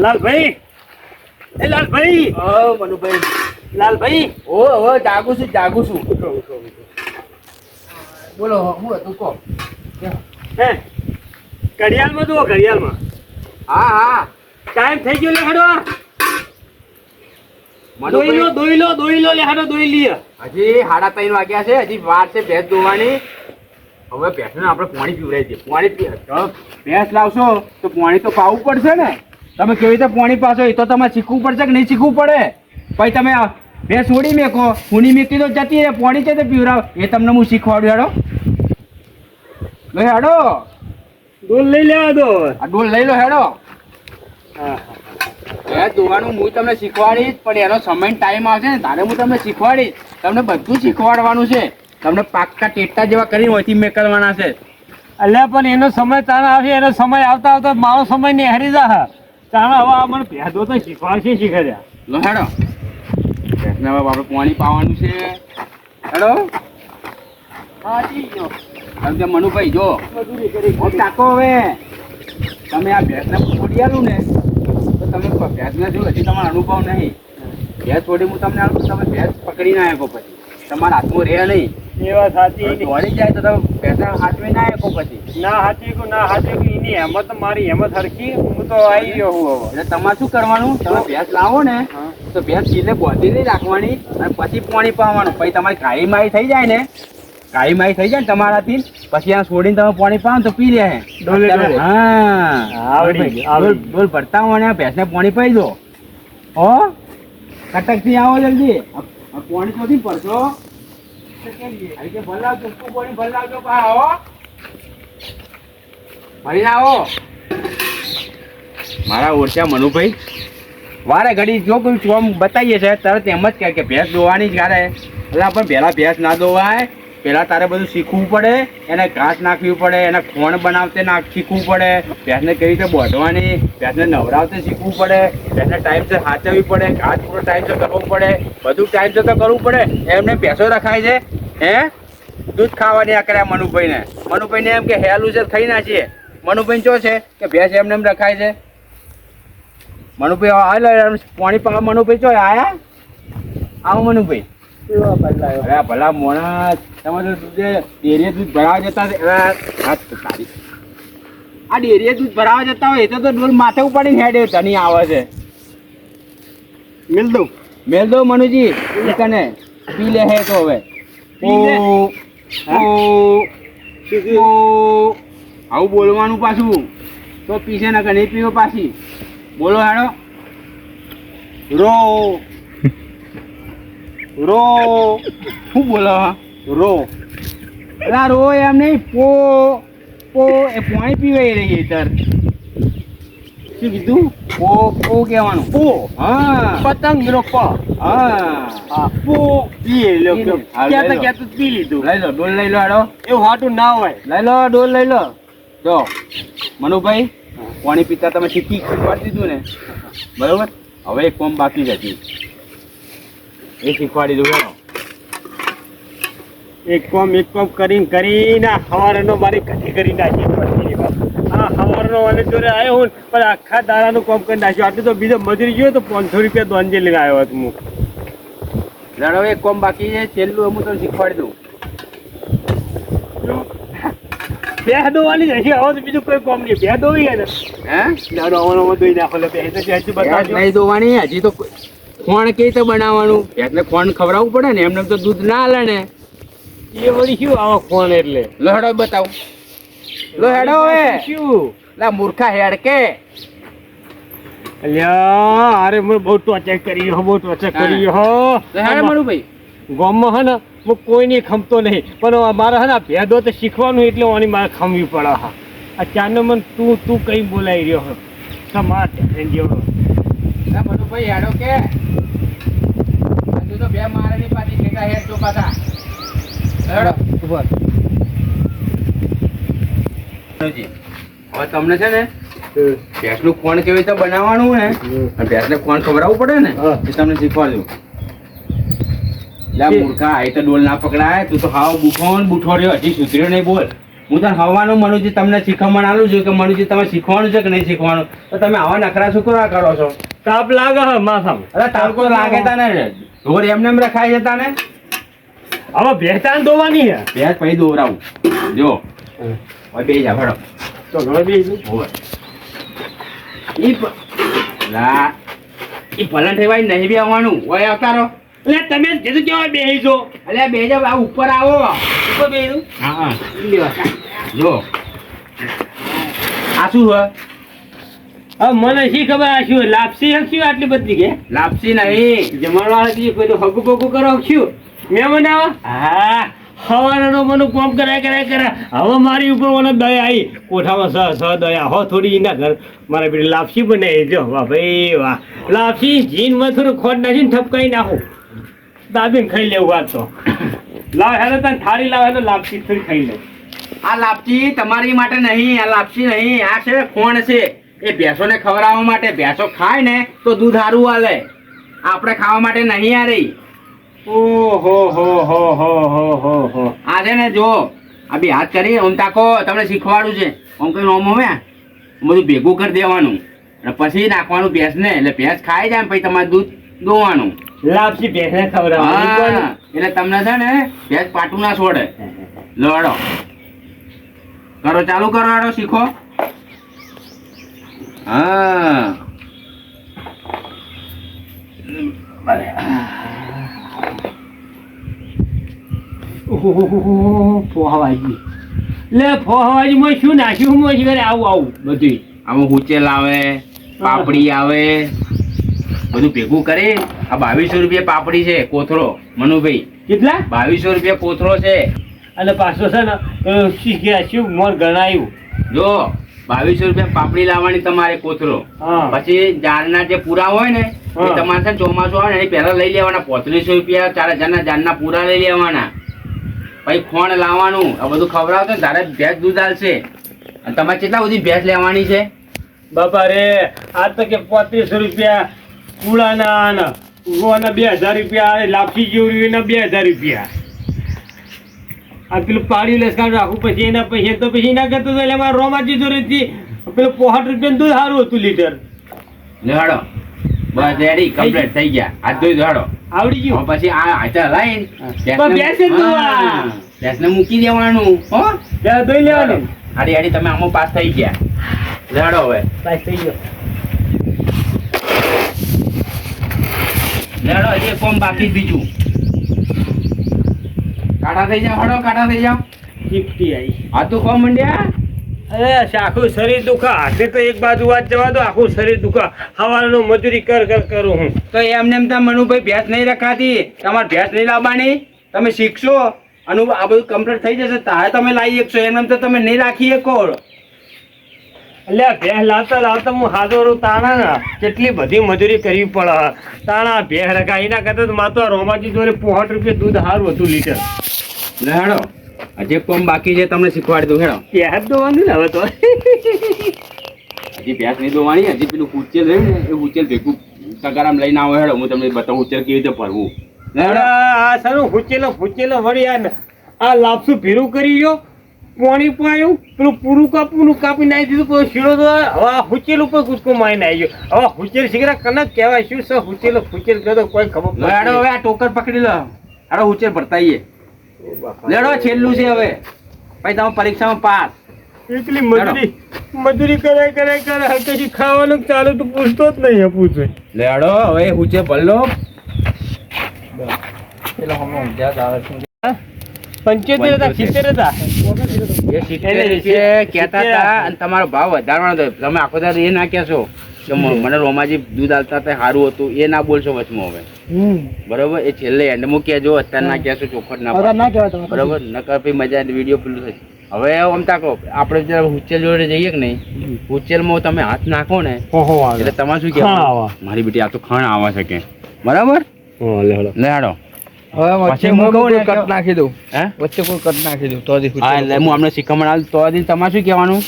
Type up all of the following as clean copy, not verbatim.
લાલભાઈ, એ લાલભાઈ, મનુભાઈ. લાલભાઈ, જાગું છું. બોલો હું હતું કહો. હે ઘડિયાળમાં જુઓ, ઘડિયાળમાં હા ટાઈમ થઈ ગયો. લેખાડો દોઈ લો લેખાડો, દોઈ લઈએ. હજી 3:30 વાગ્યા છે. હજી વાર છે ભેંસ દોવાની. હવે ભેંસને આપણે પાણી પીવડાવી દઈએ. ભેંસ લાવશો તો પાણી તો પાવું પડશે ને. તમે કેવી રીતે પાણી પાશો એ તો તમારે શીખવું પડશે કે નહીં શીખવું પડે. પછી તમે ભેંસ છોડી મેકો, ખૂની મેકી તો જતી રહે, પાણી છે તે પીવડાવ એ તમને હું શીખવાડું. હેડો ડોલ લઈ લેવા દો. આ ડોલ લઈ લો. હેડો હા, ભેંસ દોવાનું હું તમને શીખવાડીશ, પણ એનો સમય ટાઈમ આવશે ને તારે હું તમને શીખવાડીશ. તમને બધું શીખવાડવાનું છે. તમને પાક્કા ટેટા જેવા કરીને હોયથી મેકલવાના છે. અલ્યા પણ એનો સમય તારા આવશે. એનો સમય આવતા આવતા મારો સમય ને હરી જા. તારા હવે આ મને ભેદો તો શીખવાડશે. શીખર્યા લો હેડો. ભેંસને હવે આપણે પાણી પાવાનું છે. હેડો. હા જી જો સમજે મનુભાઈ. જો મજૂરી કરી ટાકો હવે તમે આ ભેંસને છોડી આલું ને તો તમે ભેંસને શું હજી તમારો અનુભવ નહીં. ભેંસ છોડી હું તમને આલું તમે ભેંસ પકડી ના શકો, પછી તમારા હાથમાં રહે નહીં. એ વાત સાચી. દોડી જાય તો તમે ભેંસને હાથવી ના શકો. પછી ના હાચી એની હેમત મારી હેમત હરખી. હું તો આવી ગયો હું હવે. એટલે તમારે શું કરવાનું, તમે ભેંસ લાવો ને તો ભેંસ ચીલે બોધી રાખવાની અને પછી પાણી પાવાનું. પછી તમારી કાળી માઈ થઈ જાય ને, કાળી માઈ થઈ જાય ને તમારાથી, પછી આ છોડીને તમે પાણી પાવો તો પી લે. ડોલે. હા ડોલ ભરતા હોય ને ભેંસને પાણી પાઈ દો. હો કટકથી આવો જલ્દી. આ પાણી થોડી પડશો. ભલાવજો પાણી ભલાવજો. આવો ભરીને આવો. મારા ઓળખ્યા મનુભાઈ વારે ઘડી જો કોઈ ફોર્મ બતાવીએ છે તરત એમ જ કહે કે ભેંસ દોવાની જ ગારે. એટલે પણ પહેલાં ભેંસ ના દોવાય. પહેલાં તારે બધું શીખવું પડે. એને ઘાસ નાખવી પડે, એને ખોણ બનાવતે શીખવું પડે, ભેંસને કેવી રીતે બોધવાની, ભેંસને નવરાવતે શીખવું પડે, ભેંસને ટાઈમસર સાચવવી પડે, ઘાસ પૂરો ટાઈમસર કરવો પડે, બધું ટાઈમસર તો કરવું પડે. એમને ભેંસો રખાય છે. હે દૂધ ખાવાની આ કર્યા મનુભાઈને એમ કે હેલું છે ખાઈ નાખીએ. મનુભાઈ શું છે કે ભેંસ એમને એમ રખાય છે. મનુભાઈ પાણી પાવા. મનુભાઈ ચો આયા? આવો મનુભાઈ. અરે ભલા મોણસ, તમે તો ડેરીએ દૂધ ભરાવા જતા આ ડેરીએ દૂધ ભરાવા જતા હોય એ તો ડોલ માથે ઉપાડીને હેડે ધની આવે છે. મેલ દો મનુજી. તને પી લે હે તો હવે આવું બોલવાનું પાછું તો પીશે ને કે નહીં પીવો પાછી. બોલો હેડો. રો શું બોલો? રો એલા રો એમ નહીં. પો એ પાણી પીવાઈ રહી તર. શું કીધું? પો કહેવાનું. પો. હા પતંગ નો પ. હા પો પી લો. ક્યાં પી લીધું. લઈ લો ડોલ લઈ લો. હેડો. એવું હાટું ના હોય. લઈ લો ડોલ લઈ લો. જો મનુભાઈ પાણી પીતા તમે શીખવાડી દીધું ને બરોબર. હવે એક કોમ બાકી જ હતી એ શીખવાડી દઉં. એક કોમ કરીને હવારનો મારી કઢી કરી નાખી. હા હવારનો અને જોડે આવ્યો હું પણ આખા દાડાનું કોમ કરી નાખ્યું. આટલું તો બીજો મજૂરી ગયો તો 500 રૂપિયા દોંજે લઈને આવ્યો હતો હું. લડો એક કોમ બાકી છે છેલ્લું હું તમને શીખવાડી દઉં. બે દોવાની જ હજી હવે તો બીજું કોઈ કોમ નહીં. બે દોવી ને હે દાડો આવવાનો દોઈ નાખો. નહીં દોવાની. હજી તો ખોણ કેવી રીતે બનાવવાનું? ભેંસને ખોણ ખવડાવવું પડે ને. એમને તો દૂધ ના હાલે ને. એ વળી શું આવો કોણ એટલે લો હેડો બતાવો. લો હેડો. હવે શું લા મૂર્ખા હેડ કે. અલ્યા અરે મને બહુ ટોર્ચર કરી હો. હેડ મનુભાઈ. ગામમાં હે ને હું કોઈ નહીં ખમતો નહીં, પણ મારે હે ને ભેદો તો શીખવાનું એટલે ઓની મારે ખમવી પડે. હા આ ચારનો મને તું કઈ બોલાઈ રહ્યો હો તમારે મનુભાઈ હેડો કે. હજુ તો બે મારેની પાછી ભેગા હેડ જો પાછા. હેડો ઉપર. હવે તમને છે ને ભેંસનું ખોણ કેવી રીતે બનાવવાનું ને અને ભેંસને ખોણ ખવડાવવું પડે ને એ તમને શીખવાડજો. લા મૂર્ખા આ તો ડોલ ના પકડાય. તું તો હાવ બુઠો રહ્યો. હજી સુધર્યો નહીં. બોલ હું તો હવાનું મનુજી તમને શીખવણ આલું છું કે મનુજી તમે શીખવાનું છે કે નહીં શીખવાનું, તો તમે આવા નખરા શું કરો છો? તાપ લાગે હે માથામાં. અરે તારકો લાગે તાને ઢોર એમને એમ રખાય છે તાને. હવે ભેંસાને દોવાની હે. ભેંસ પછી દોવરાવું જો હવે બે જા ભરો તો ઘરે બેસું. હોવે ઈ ભલન થવાય નહીં બી આવવાનું ઓય આવતારો. એટલે તમે જ કીધું કેવા બેહીશો. અલ્યા બે જા આ ઉપર આવો. ઉપર બેહીશું. હા જો આ શું હે? હવે મને શી ખબર આ શું લાપસી હક્યું આટલી બધી કે લાપસી નહીં જમણવાળા કી પેલું હગું પગું કરો હક્યું મેં બનાવા. હા સવારનો મને કોમ કરાય હવે મારી ઉપર મને દયા આવી કોઠામાં સ દયા હો થોડી એના ઘર મારા પેલી લાપસી બનાવી જો વાહ ભાઈ વાહ. લાપસી જીનમાં થોડું ખોટ નાખીને ઠપકાઈ નાખું દાબીને ખાઈ લેવું વાત તો. લાવ હેલો તને થાળી લાવ હેલો લાપસી થોડી ખાઈ લઉં. આ લાપસી તમારી માટે નહીં, આ લાપસી નહીં, આ છે ખોણ છે. એ ભેંસોને ખવડાવવા માટે. ભેંસો ખાય ને તો દૂધ સારું આલે, આપણે ખાવા માટે નહીં આ રહી. ઓહો હો હો હો હો હો હો. આ છે ને જો આ બે હાથ કરી ઓમ તાકો તમને શીખવાડું છે. ઓમ કઈ ઓમ હવે બધું ભેગું કરી દેવાનું અને પછી નાખવાનું ભેંસને, એટલે ભેંસ ખાઈ જાય ને પછી તમારે દૂધ દોવાનું. લાપસી ભેંસને ખવડાવવાની. હા, એટલે તમને છે ને ભેંસ પાટું ના છોડે. લડો કરો ચાલુ કરો હાડો શીખો. હા ફોહવાજી લે ફોહવાજી માં શું નાખ્યું હું ઘરે આવું બધું આમાં હુચેલ આવે, પાપડી આવે, બધું ભેગું કરે. આ 2200 રૂપિયા પાપડી છે કોથળો મનુભાઈ. કેટલા? 2200 રૂપિયા કોથળો છે. અને પાછો છે ને શીખ્યા શું મોર ગણાયું જો 2200 રૂપિયા પાપડી લાવવાની તમારે કોથળો. હા. પછી જારના જે પૂરા હોય ને એ હા. તમારે છે ને ચોમાસું આવે ને એની પહેલા લઈ લેવાના 3500 રૂપિયા 4000 ના જારના પૂરા લઈ લેવાના. પછી ખોણ લાવવાનું. આ બધું ખવડાવતો ને તારે ભેંસ દૂધ આલશે. અને તમારે કેટલા બધી ભેંસ લેવાની છે? બાપા રે આ તો કે 3500 રૂપિયા કુળાના ને ઉગવાના 2000 રૂપિયા લાપસી જેવરીના 2000 રૂપિયા. આ પેલું પાડી લસકાણ રાખું પછી એના પૈસા તો પછી ના કરતો એટલે મારા રોમાજી જોડેથી પેલું 65 રૂપિયા દૂધ સારું હતું લીટર. લેહાડો બસ રેડી કમ્પ્લીટ થઈ ગયા. હાથ ધોઈ દો આવડી ગયું. હવે પછી આ હાથે લાઈન ભેંસ જ ધોવા. ભેંસને મૂકી દેવાનું. હો ત્યાં ધોઈ લેવાની. હાડી હાડી તમે આમાં પાસ થઈ ગયા. લેહાડો હવે પાસ થઈ ગયો. લેહાડો હજી એક કોમ બાકી બીજું. કાઢા થઈ જાવ હડો કાઢા થઈ જાવ. ચીપટી આવી. આ તો કોમ મંડ્યા. અરે આખું શરીર દુખા. હાથે તો એક બાજુ વાત જવા દો આખું શરીર દુખા. સવારનો મજૂરી કરું હું તો એમને એમ મનુભાઈ ભેંસ નહીં રખાતી. તમારે ભેંસ નહીં લાવવાની. તમે શીખશો અને આ બધું કમ્પ્લીટ થઈ જશે તારે તમે લાવી શકશો. એમ તો તમે નહીં રાખી શકો. એટલે ભેંસ લાવતા હું હાજર તાણા ને કેટલી બધી મજૂરી કરવી પડે. તાણા ભેંસ રખા એના કરતા તો માતો રોમાજી જોડે 65 રૂપિયા દૂધ સારું હતું લીટર. હેડો હજી કોમ બાકી છે તમને શીખવાડી દઉં. હેડો ભેંસ દોવાનું ને હવે તો હજી ભેંસ નહીં દોવાની. હજી પેલું ઉચેલ રહે ને એ ઉચેલ ભેગું તગારામ લઈને આવો. હેડો હું તમને બતાવું ઉચેલ કેવી રીતે ભરવું. આ સારું ફૂચેલો વળી આ લાપસું ભેરું કરી ગયો પાણી પાયું પેલું પૂરું કાપી નાખી દીધું પછી શીરો તો હવે હુચેલ ઉપર કૂદકો મારીને આવી ગયો. હવે હુચેલ શીખરા કનક કહેવાય શું છે હુચેલ કહેતો કોઈ ખબર હેડો હવે આ ટોકર પકડી લો. હેડો ઉચેલ ભરતાઈએ. લેડો છેલ્લું છે હવે પછી તમે પરીક્ષામાં પાસ. એટલી મજૂરી કરે કશું ખાવાનું ચાલુ તો પૂછતો જ નહીં પૂછે. લેડો હવે ઉચે ભરલો. 75 હતા 70 હતા. એ કહેતા હતા અને તમારો ભાવ વધારવાનો હતો. તમે આખો દાડો એ ના કહેશો કે મને રોમાજી દૂધ આલતા હતા સારું હતું. એ ના બોલશો વચમાં હવે બરોબર. એ છેલ્લે એન્ડમાં કહેજો. અત્યારે ના કહેશો ચોખટ ના બરોબર. નકર પછી મજા વિડીયો પેલું થશે. હવે આમ તાકો આપણે જયારે હુચેલ જોડે જઈએ કે નહીં હુચેલમાં તમે હાથ નાખો ને એટલે તમારે શું કહેવાય મારી બેટી આ તો ખાણ આવે છે કે બરાબર. લેડો પછી હું કહું ને કટ નાખી દઉં. હે વચ્ચે કોઈ કટ નાખી દઉં તો એટલે હું અમને શીખમણ આવું તો તમારે શું કહેવાનું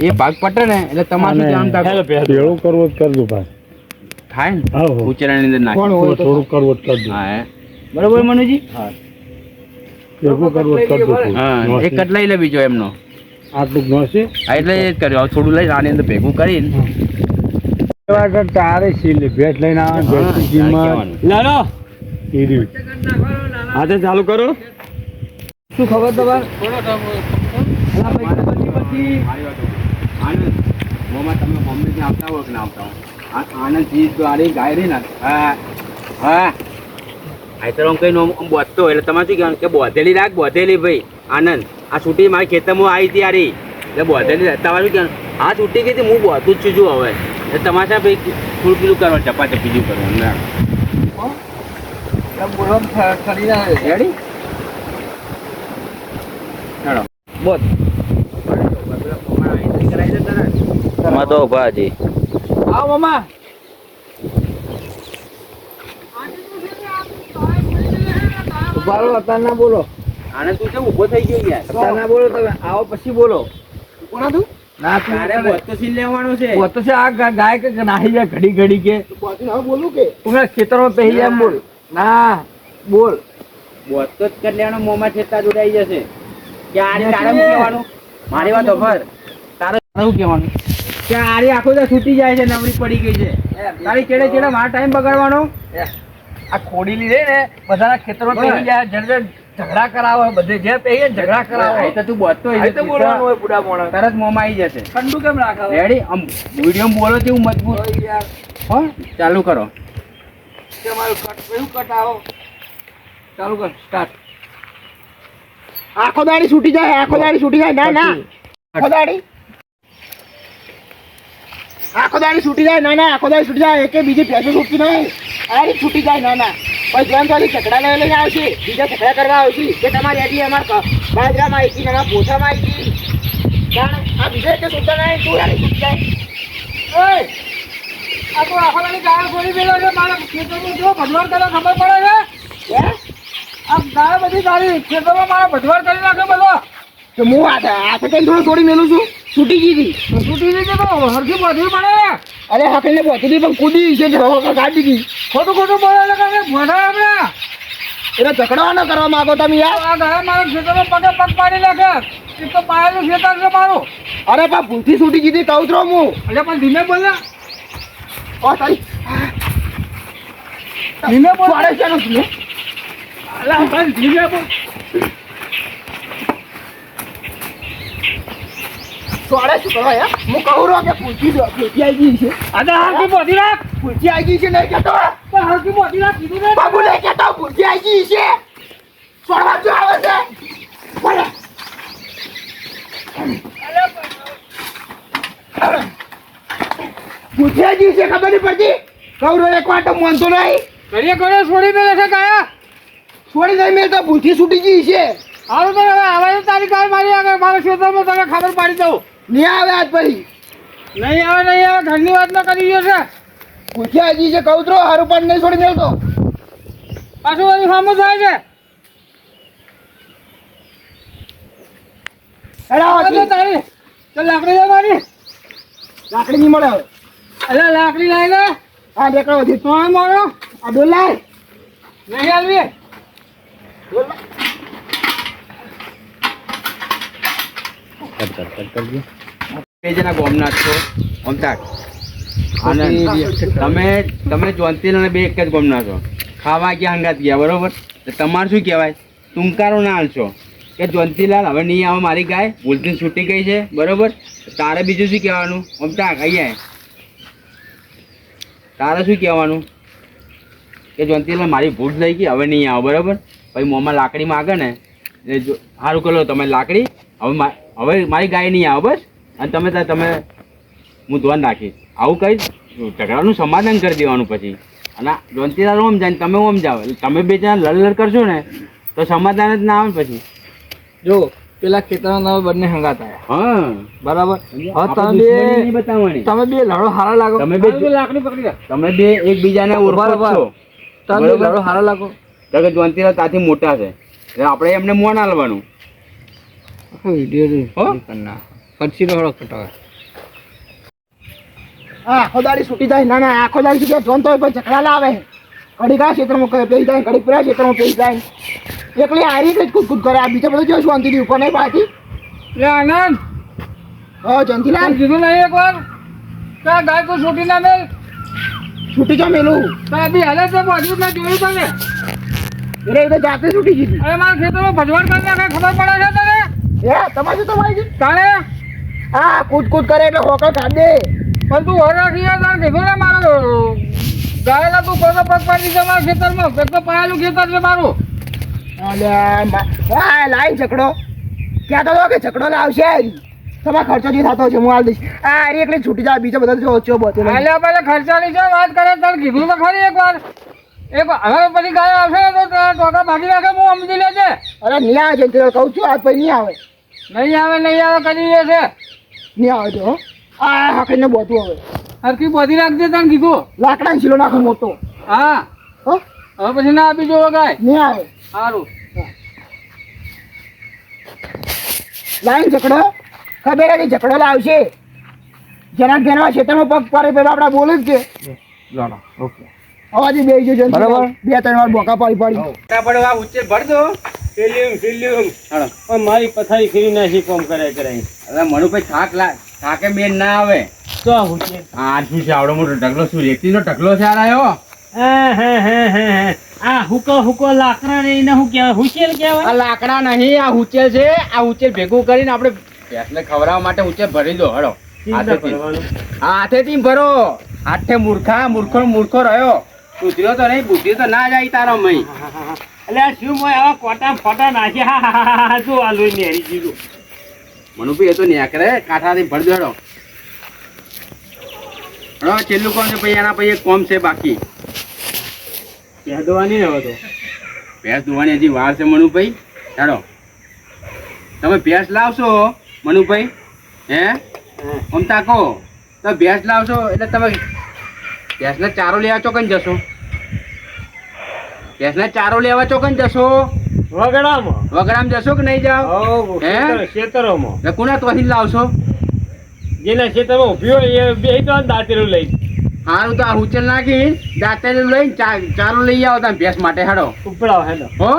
એ ભાગ પટે ને એટલે તમારે શું કહેવાનું ભેળું કરવો જ કરજો ભાઈ થાય ને ઉચેરાની અંદર નાખી થોડું કરવો જ કરજો. હા બરોબર મનુજી. ભેગું કરવો જ કરજો. હા એક કટ લઈ લે બીજો એમનો આટલું ગણશે હા એટલે એ જ કર્યું હવે થોડું લઈને આની અંદર ભેગું કરીને તારે સીલ ભેટ લઈને આવે ભેટની કિંમત લાલો હા તો ચાલુ કરો શું ખબર તમારે આનંદ મોમાં તમે મમ્મી ત્યાં આવતા હોય કે ના આવતા હોય આનંદ ચીજ તો આડી ગાય રહી ને હા હા આઈતર કઈ બોધતો એટલે તમારે શું કહેવાનું કે બોધેલી રાખ બોધેલી ભાઈ આનંદ આ છૂટી મારી ખેતરમાં આવી હતી યારી એટલે બોધેલી તમારે શું કહેવાનું હા છૂટી ગઈ હતી હું બોધું જ છું હવે એટલે તમારે ત્યાં ભાઈ થોડું પેલું કરવાનું ચપાચપી કરવાનું રેડી ચાલો બોધ તો ભાજી આવો મામા ઉભારો અત્યારે ના બોલો આને તું કેમ ઊભો થઈ ગયો યાર અત્યારે ના બોલો તમે આવો પછી બોલો કોના તું ના તારે બોધ તો સીન લેવાનું છે બોલ તો છે આ ગાય કે નાહી જાય ઘડી ઘડી કે બોલું કે તું ખેતરમાં પહેરી જાય બોલ ના બોલ બોધ તો જ કરી લેવાનો મોંમાં છેતા જોડાઈ જશે કે આને તારે શું કહેવાનું મારી વાત ખબર તારે શું કહેવાનું કે આરી આખો તો છૂટી જાય છે નવરી પડી ગઈ છે તારી ચેડે ચેડે મારો ટાઈમ બગાડવાનો આ ખોડી લીધે ને બધાના ખેતરમાં પહેરી જાય ઝઘડા કરાવે બધે જે પહેરીએ ઝઘડા કરાવે તો તું બોધતો અહીં તો બોલવાનું હોય બુડા મોણા તરત મોંમાં આવી જશે ઠંડુ કેમ રાખે રેડી આમ વિડીયો બોલો છે હું મજબૂત યાર હો ચાલુ કરો તમારું કયું કટ આવો ચાલુ કર સ્ટાર્ટ આખો દાડી છૂટી જાય આખો દાડી છૂટી જાય ના ના આખો દાડી છૂટી જાય ના ના આખો દાડી છૂટી જાય એકે બીજી ભેંસો છૂટતી નહીં અરે છૂટી જાય ના ના પછી જેમ તો ઝઘડા લઈને આવશે બીજા ઝઘડા કરવા આવશે કે તમારી એડી અમારા બાજરામાં આવી હતી અમારા પોથામાં આવી હતી કારણ આ બીજા રીતે છૂટતા નહીં તું યાર છૂટી જાય આ તો આખો દાડી ગાળ ખોલી મેલો છે મારા ખેતરમાં જો ભજવાર કરે ખબર પડે છે હે આ ગાળ બધી તારી ખેતરમાં મારા ભજવાર કરી નાખે બધો તો હું હાથે કઈ થોડું છોડી મેલું છું છૂટી ગઈ હતી છૂટી રીતે તો હરખી બધવી પડે અરે હકડીને પહોંચી હતી પણ કૂદી છે કાઢી દીધી ખોટું ખોટું બોલે એટલે કાંઈ ભોંડા આપણે એટલે ઝઘડો ન કરવા માંગો તમે યાર આ ગાય મારા ખેતરમાં પગે પગ પાડી નાખે એક તો પાયેલું ખેતર છે મારું અરે પણ ભૂલથી છૂટી ગઈ હતી કહું છું હું એટલે પણ ધીમે બોલ ને ઓ તારી ધીમે બોલ પાડે છે ને તું અલા ભાઈ ધીમે બોલ સોડે શું કરવા યાર હું કહું રહ્યો કે ભૂલથી આવી ગઈ છે આજે હરખી બોધી રાખ ભૂલથી આવી ગઈ છે નહીં કહેતો પણ હરખી બોધી રાખ કીધું ને બાબુ નહીં કહેતો ભૂલથી આવી ગઈ છે સોડવા જો આવે છે બોલે ભૂલથી આવી ગઈ છે ખબર નહીં પડતી કહું રહ્યો એક વાર તો માનતો નહીં કરીએ કરીએ છોડી મેલે છે કાયા છોડી નહીં મેં તો ભૂલથી છૂટી ગઈ છે હારું તો હવે આવે તારી ગાય મારી આગળ મારા ખેતરમાં તને ખબર પાડી દઉં નહીં આવે આજ પછી નહીં આવે ઘરની વાત ન કરી ગયો છે ભૂલથી આવી ગઈ છે કહું તો હારું પણ નહીં છોડી મેળતો પાછું બધું સામું થાય છે હેડા તારી તો લાકડી દે મારી લાકડી નહીં મળે હવે અલ્યા લાકડી લાવી લે હા દેખાડો વધી તો મારો આ ડોલ લાય નહીં આવી ડોલ લાય. બે જણા ગોમના છો અમતાક અને તમે જોનતીલ અને બે એક જ ગોમના છો ખાવા ગયા હંગાત ગયા બરોબર તો તમારે શું કહેવાય ટૂંકારો ના હાલશો કે જોનતીલાલ હવે નહીં આવે મારી ગાય ભૂલથી છૂટી ગઈ છે બરોબર તારે બીજું શું કહેવાનું અમતાક અહીંયા તારે શું કહેવાનું કે જોનતીલાલ મારી ભૂલ થઈ ગઈ હવે નહીં આવે બરોબર પછી મોંમાં લાકડી માગે ને એટલે સારું કરો તમે લાકડી હવે મારી ગાય નહીં આવે બસ અને તમે હું ધ્યાન રાખીશ આવું કહીશ ઝઘડાનું સમાધાન કરી દેવાનું પછી અને જોનતીલાલ ઓમ જાય ને તમે ઓમ જાઓ એટલે તમે બે જણા લડ કરશો ને તો સમાધાન જ ના આવે પછી જો પેલા ખેતરમાં તમે બંને હંગાત આવ્યા હા બરાબર આ હવે દુશ્મની નહીં બતાવવાની તમે બે લડો હારા લાગો તમે બે લાકડી પકડી લે તમે બે એકબીજાને ઓળખો જ છો તમે બે બરોબર? લડો હારા લાગો તો કે જોનતીલાલ તાથી મોટા છે એટલે આપણે એમને મોન આલવાનું હો? પછી રડો કટાવે હા આખો દાડી છૂટી જાય ના ના આખો દાડી છૂટી જોન તો કોઈ ઝઘડા લાવે ઘડી કયા ક્ષેત્રમાં પેલી જાય ઘડી પેલા ક્ષેત્રમાં પેલી જાય એકલી હારી કઈ કૂદ કરે આ બીજા બધું જો શાંતિથી ઉપર નહીં પાછી લે આનંદ હા જયંતિલાલ કીધું નહીં એકવાર કે આ ગાય કોઈ છૂટી ના મેલ છૂટી જા મેલું તો અભી હાલે તો બધું મેં જોયું તને એટલે એ તો જાતે છૂટી ગઈ અરે મારા ખેતરમાં ભજવાડ કરી નાખે ખબર પડે છે તને તમારે શું તમારી ગઈ તારે હા કૂદ કરે એટલે હોકર કાઢ દે પણ તું હર રાખી તારે કીધું ને મારો ગાયલા તું કોઈ પગ પાડી છે મારા ખેતરમાં કેટલો પાયેલું ખેતર છે મારું હા લાઈ ઝકડો કહેતો હતો કે ઝકડો લાવશે તમારે ખર્ચો જે થતો છે હું હાલ દઈશ આ અરે એકલી છૂટી જાય બીજો બધા જો ઓછો બતો હાલ્યા પહેલા ખર્ચાની છે વાત કરે તારે કીધું તો ખરી એકવાર હવે પછી ગાય આવશે ને તો ટોકા ભાગી નાખે હું સમજી લેજે અરે નહીં આવે જયંતિલાલ કહું છું આજ પછી નહીં આવે નહીં આવે કરી દે છે નહીં આવે તો આ હાકડીને બોતું હવે હરકી બધી રાખજે તને કીધું લાકડાનો શીલો નાખો મોટો હા હો હવે પછી ના આપી જોવો ગાય નહીં આવે સારું લાઈન ઝકડો ખબર હતી ઝકડો લાવશે જેના ખેતરમાં પગ પાડે પેલા આપણે બોલે જ છે ઓકે અવાજી બે જો બરાબર 2-3 વાર બોકા પાડી ફટાફટ આ ઉચ્ચે ભર દો. ફિલ્મ હાલો. પણ મારી પથારી ફેરી નાખી કોમ કરાય હવે મનુભાઈ થાકે બેન ના આવે તો હું છે આ શું છે આવડો મોટો ઢગલો શું રેતીનો ઢગલો છે આ રહ્યો આ હુકો લાકડા ને એને હું કહેવાય હુશેલ આ કહેવાય લાકડા નહીં આ ઉચેલ છે આ ઉચેલ ભેગું કરીને આપણે ભેંસને ખવડાવવા માટે ઉચેલ ભરી દો હળો હાથેથી ભરો હાથે મૂર્ખો રહ્યો સુધર્યો તો નહીં બુદ્ધિ તો ના જાય તારો મય એટલે આ શું મોય આવા કોટા ફોટા નાખ્યા શું આ લોહી નેરી દીધું મનુભાઈ એ તો નેકરે કાંઠાથી ભરી દો હળો છેલ્લું કોમ છે પછી એના પછી એક કોમ છે બાકી કહેવાની ને હવે તો ભેંસ ધોવાની હજી વાર છે મનુભાઈ ચાલો તમે ભેંસ લાવશો મનુભાઈ હે આમ તાકો તો ભેંસ લાવશો એટલે તમે ભેંસને ચારો લેવા ચોકન જશો ભેંસને ચારો લેવા ચોકન જશો વગડામ જશો કે નહીં જાઓ હે ખેતરોમાં ને કોના તોથી લાવશો જેના ખેતરમાં ઉભી હોય એ બે તો દાંતેલું લઈ સારું તો આ હુચલ નાખી દાંતેલું લઈને ચારો લઈ આવો તમે ભેંસ માટે હેડો ઉપડાવ હેલો હો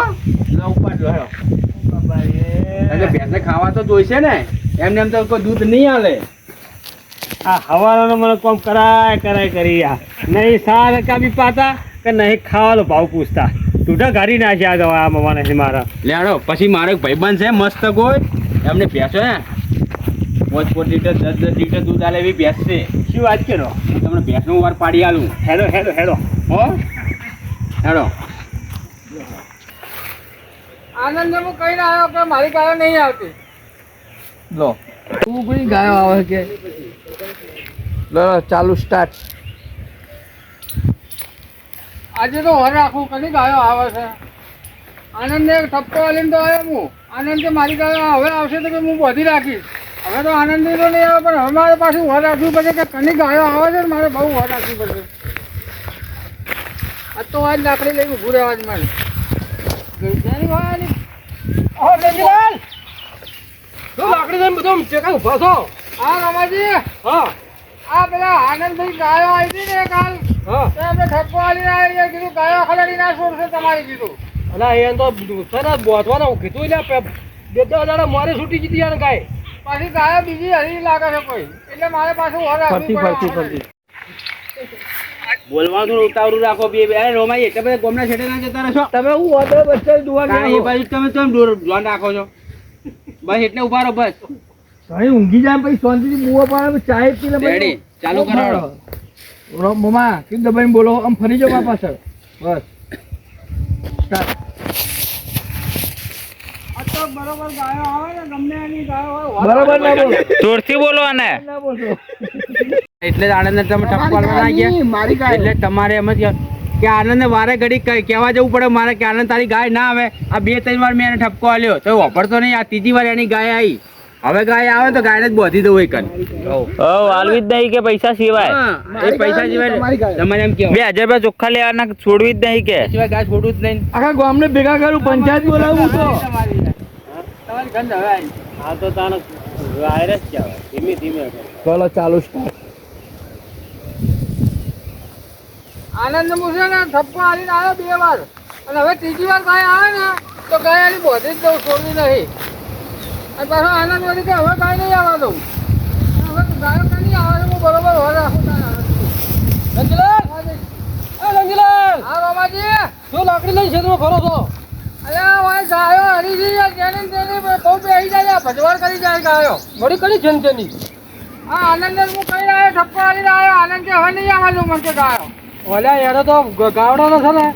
ઉપાડો હેડો એટલે ભેંસને ખાવા તો જોઈશે ને એમને એમ તો કોઈ દૂધ નહીં હાલે આ હવાનો મને કોમ કરાય કરી આ નહીં સાર કાપી પાતા કે નહીં ખાવાનો ભાવ પૂછતા તૂટા ગાડી નાખ્યા તો આ મવાને છે મારા લેડો પછી મારો એક ભાઈબંધ છે મસ્ત કોઈ એમને ભેંસો હે 5 લીટર 10 લીટર દૂધ આલે એવી ભેંસ છે શું વાત કરો હું તમને ભેંસનું વાર પાડી આલું હેલો હો હેડો આનંદ હું કહીને આવ્યો કે મારી ગાયો નહીં આવતી લો તું કોઈ ગાયો આવે કે લો ચાલુ સ્ટાર્ટ આજે તો હર રાખું કદી ગાયો આવે છે આનંદને ઠપકો આલીને તો આવ્યો હું આનંદ કે મારી ગાયો હવે આવશે તો કે હું બધી રાખીશ હવે તો આનંદી તો નહીં આવે પણ હવે મારે પાછું વર રાખવું પડશે કે કની ગાયો આવે છે ને મારે બહુ વર રાખવી પડશે આજ તો આજ લાકડી લઈને ઊભું રહેવા જ મારે લાકડી લઈને બધું ચેકા ઉભા છો હા રમાજી હા આ પેલા આનંદભાઈ ગાયો આવી હતી ને કાલ હા તો આપણે ઠપકો આલીને આવી કીધું ગાયો ખલાડી ના છોડશે તમારી કીધું અલા એ તો સરસ બોધવાનું કીધું એટલે બે દાડા મારે છૂટી જીતી યાર ગાય પાછી ગાયો બીજી હરી લાગે છે કોઈ એટલે મારે પાછું વર રાખવી પડે બોલવાનું ઉતાવળું રાખો બે અરે રોમાઈ એટલે બધા ગોમના છેડે ના જતા રહેશો તમે હું ઓર્ડર બચ્ચે દુવા એ બાજુ તમે ધ્યાન રાખો છો બસ એટલે ઉભા રહો બસ કઈ ઊંઘી જાય પછી શાંતિથી બુવા પાડે ચાય પી લે રેડી ચાલુ કરો મમા કે દબાઈને બોલો આમ ફરી જાવ મારા પાછળ બસ સ્ટાર્ટ આ તો બરોબર ગાયો આવે ને ગમે એની ગાયો હોય બરોબર ના બોલો જોરથી બોલો અને ના બોલો એટલે જ આનંદને તમે ઠપકો આલવા ના ગયા મારી ગાય એટલે તમારે એમ જ કે આનંદને વારે ઘડી કહેવા જવું પડે મારે કે આનંદ તારી ગાય ના આવે આ 2-3 વાર મેં એને ઠપકો આલ્યો તો વાપરતો નહીં આ ત્રીજી વાર એની ગાય આવી હવે ગાય આવે તો ગાયને જ બોધી દઉં એક આલવી જ નહીં કે પૈસા સિવાય એ પૈસા સિવાય તમારે એમ કેવું 2000 રૂપિયા ચોખ્ખા લેવાના છોડવી જ નહીં કે સિવાય ગાય છોડવું જ નહીં આખા ગામને ભેગા કરું પંચાયત બોલાવું તો તમારી ગંધ હવે આવી આ તો તાનો વાયરસ કહેવાય ધીમે ચલો ચાલુ સ્ટાર્ટ આનંદ મુસે ને ઠપકો આલીને આવ્યો 2 વાર અને હવે ત્રીજી વાર ગાય આવે ને તો ગાય આની બોધી જ દઉં છોડવી નહીં અને પાછો આનંદ વળી કે હવે ગાય નહીં આવવા દઉં લાકડી લઈને ખેતરમાં ફરો છો અલ્યા ઓય ગાયો હરીજી યાર જેને તેને બહુ બેહી જાય ભજવાર કરી જાય ગાયો મળી કરી જન તેની હા આનંદ હું કઈ રહ્યો ઠપકો આલી રહ્યો આનંદ કે હવે નહીં આવવાનું મને કે ગાયો ઓલા યાર તો ગાવડો છે ને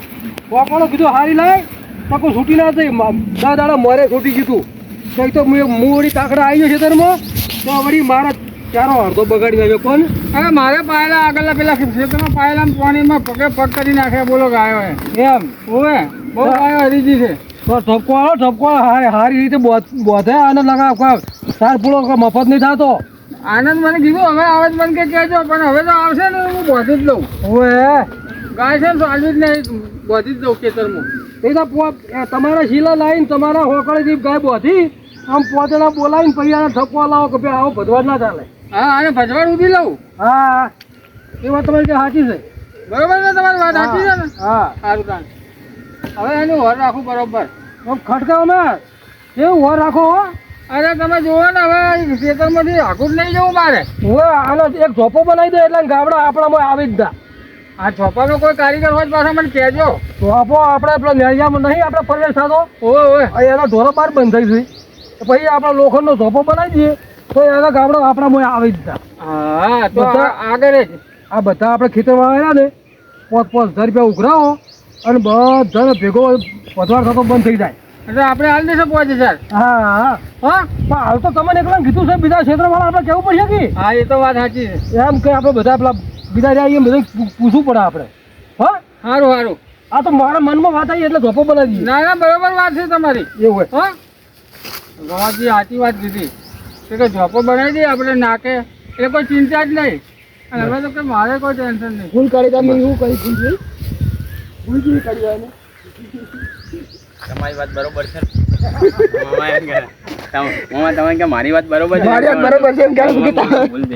કોકણો કીધું હારી લાય તો કોઈ છૂટી ના થઈ દા દાડા મોરે છૂટી ગયું કઈ તો હું વળી કાકડા આવી ગયો ખેતરમાં તો વળી મારા ચારો અડધો બગાડી આવ્યો કોણ હવે મારે પાયેલા આગળના પેલા ખેતરમાં પાયેલા પાણીમાં પગે પગ કરી નાખે બોલો ગાયો એમ ઓવે બહુ ગાયો હરીજી છે તો ઠપકો હારી રીતે બોધે આનંદ લગાવ તાર પૂરો મફત નહીં થતો આનંદ મને કીધું હવે આવે જ મને કે કહેજો પણ હવે તો આવશે ને હું બોધી જ લઉં ઓવે ગાય છે ને તો આવી જ નહીં બોધી જ દઉં ખેતરમાં એ તો તમારા શીલા લાવીને તમારા હોકળેથી ગાય બોધી આમ પોતેડા બોલાવીને પછી આને ઠપકો લાવો કે ભાઈ આવો ભજવાડ ના ચાલે હા અને ભજવાડ ઉધી લઉં હા એ વાત તમારી સાચી છે બરોબર ને તમારી વાત સાચી છે ને હા સારું કામ હવે એનું વર રાખું બરોબર ખટકાવ ને કેવું વર રાખો અરે તમે જોવો ને હવે ખેતરમાંથી આખું જ નહીં જવું મારે હવે આનો એક ઝોપો બનાવી દે એટલે ગામડા આપણામાં આવી જ દા આ ઝોપાનો કોઈ કારીગર હોય પાછા મને કહેજો ઝોપો આપણે પેલો નેળિયામાં નહીં આપણે પરવેશ થતો ઓય એનો ઢોરો બાર બંધ થઈ ગઈ પછી આપણે લોખંડનો ઝોપો બનાવી દઈએ તો એના ગામડા આપણામાં આવી જ દા હા તો આગળ જ આ બધા આપણે ખેતરમાં આવ્યા ને 5,000 રૂપિયા ઉઘરાવો અને બધાને ભેગો પથવાર થતો બંધ થઈ જાય એટલે આપણે હાલ દેશે 5,000 હા હા પણ હાલ તો તમને એકલા કીધું છે બીજા ક્ષેત્રવાળા આપણે કેવું પડશે કે હા એ તો વાત સાચી છે એમ કે આપણે બધા પેલા બીજા રહ્યા બધું પૂછવું પડે આપણે હા સારું સારું આ તો મારા મનમાં વાત આવી એટલે ધોપો બનાવી દઈએ ના ના બરોબર વાત છે તમારી એવું હોય હા ગવાજી સાચી વાત કીધી કે ઝોપો બનાવી દઈએ આપણે નાકે એ કોઈ ચિંતા જ નહીં અને હવે તો કે મારે કોઈ ટેન્શન નહીં ભૂલ કરી તમે એવું કરી ભૂલ કેવી કરી હોય તમારી વાત બરોબર છે તમે કે મારી વાત બરોબર છે મારી વાત બરોબર છે એમ કહું કે